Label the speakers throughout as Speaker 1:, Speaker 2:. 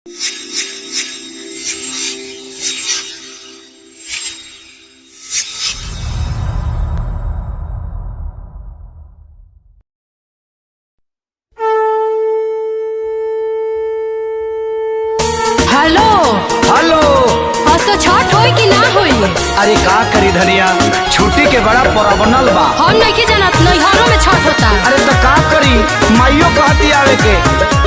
Speaker 1: Hello
Speaker 2: hello.
Speaker 1: असो छठ होई कि ना होई?
Speaker 2: अरे का करी धनिया, छुट्टी के बड़ा परबनल बा।
Speaker 1: हम नहीं जानत नैहरों में छठ होता।
Speaker 2: अरे तो का करी, माइयो कहती आवे के,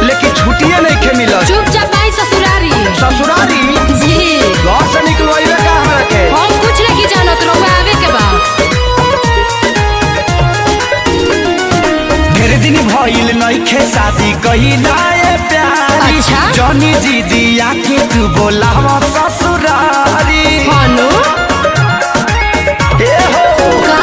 Speaker 2: लेकिन छुट्टिए नहीं के मिलत।
Speaker 1: चुपचाप आई ससुरारी।
Speaker 2: ससुरारी
Speaker 1: जी
Speaker 2: घर से निकलवाइबे का हमरा के?
Speaker 1: हम कुछ नहीं जानत, रउआ आवे के बा।
Speaker 2: ढेर दिन भइल नइखे शादी कहिला ए प्यारी।
Speaker 1: अच्छा?
Speaker 2: जनी जी दिया के तू बोलावा ससुरारी।
Speaker 1: हानो
Speaker 2: ए हो
Speaker 1: का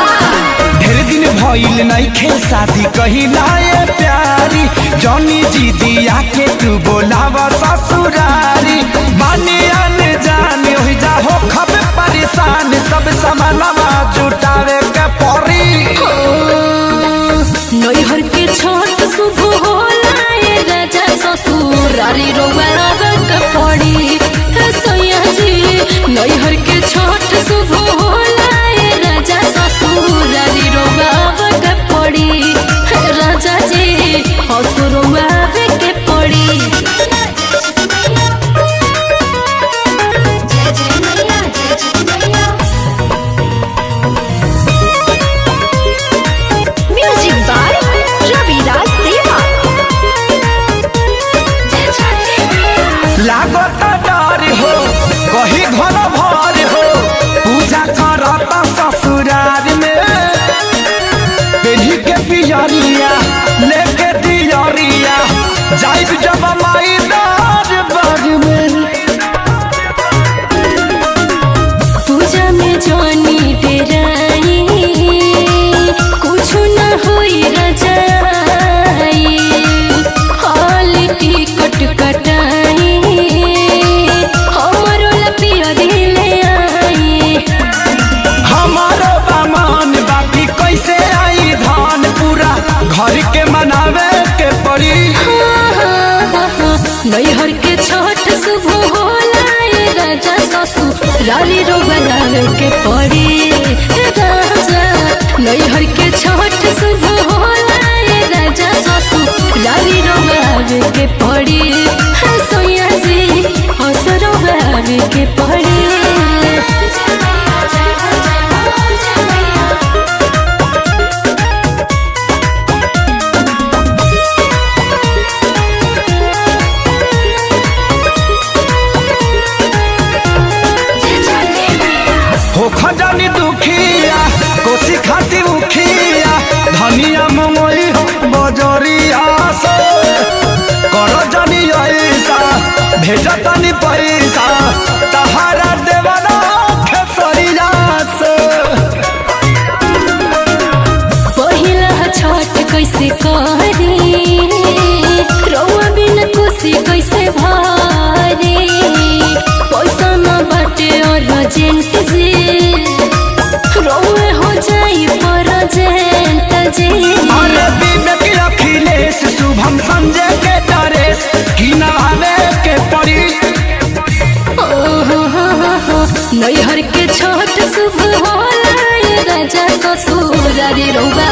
Speaker 2: ढेर दिन भइल नइखे शादी कहिला ए प्यारी। जनी जी दिया के तू बोलावा ससुरारी। बानी आने जाने हो जा हो खब परेशान, सब समानवा जुटावे के पड़ी।
Speaker 1: नैहर के छठ शुभ होला ए राजा ससुरारी रउआ आवे के पड़ी। हे सैया जी नैहर के छठ शुभ होला ए राजा ससुरारी रउआ आवे के पड़ी। हे राजा जी हसुरउआ आवे के पड़ी। जय जय मैया जय जय मैया। म्यूजिक बाय रविराज देवा।
Speaker 2: लागत डर हो कहीं घर भर हो, पूजा करता ससुरार में। बेली के पियरिया लेके दियरिया, जाइब जब माई दरबार में।
Speaker 1: पूजा में जानी डेराई, कुछ न होई रजाई। हॉल टिकट कटाई, हमरो लपिया दिले आई।
Speaker 2: हमारो बामान बाकी कैसे आई धान, पूरा घर के मनावे के पड़ी।
Speaker 1: नैहर के छठ शुभ होला ए राजा ससुरारी रउआ आवे के पड़ी। हे राजा नैहर के छठ शुभ होला ए राजा ससुरारी रउआ आवे के पड़ी। हे सैया जी हसरउआ आवे के पड़ी।
Speaker 2: हो खजानी दुखिया कोसी खाती उखिया, धनिया मंगोई हो बजरिया से। करो जानी ऐसा भेजा तनी पैसा, तहारा देवाना खेसरिया से।
Speaker 1: पहिला छठ कैसे करी, रउआ बिन खुशी कैसे भरी। पैसा न बाटे अर्जेंट जी, रउए हो जाई परजेंट जी।
Speaker 2: अरे विवेक अखिलेश शुभम संजय के डरेस की नहावे के पड़ी।
Speaker 1: नैहर के छठ शुभ होला ए राजा ससुरारी रउआ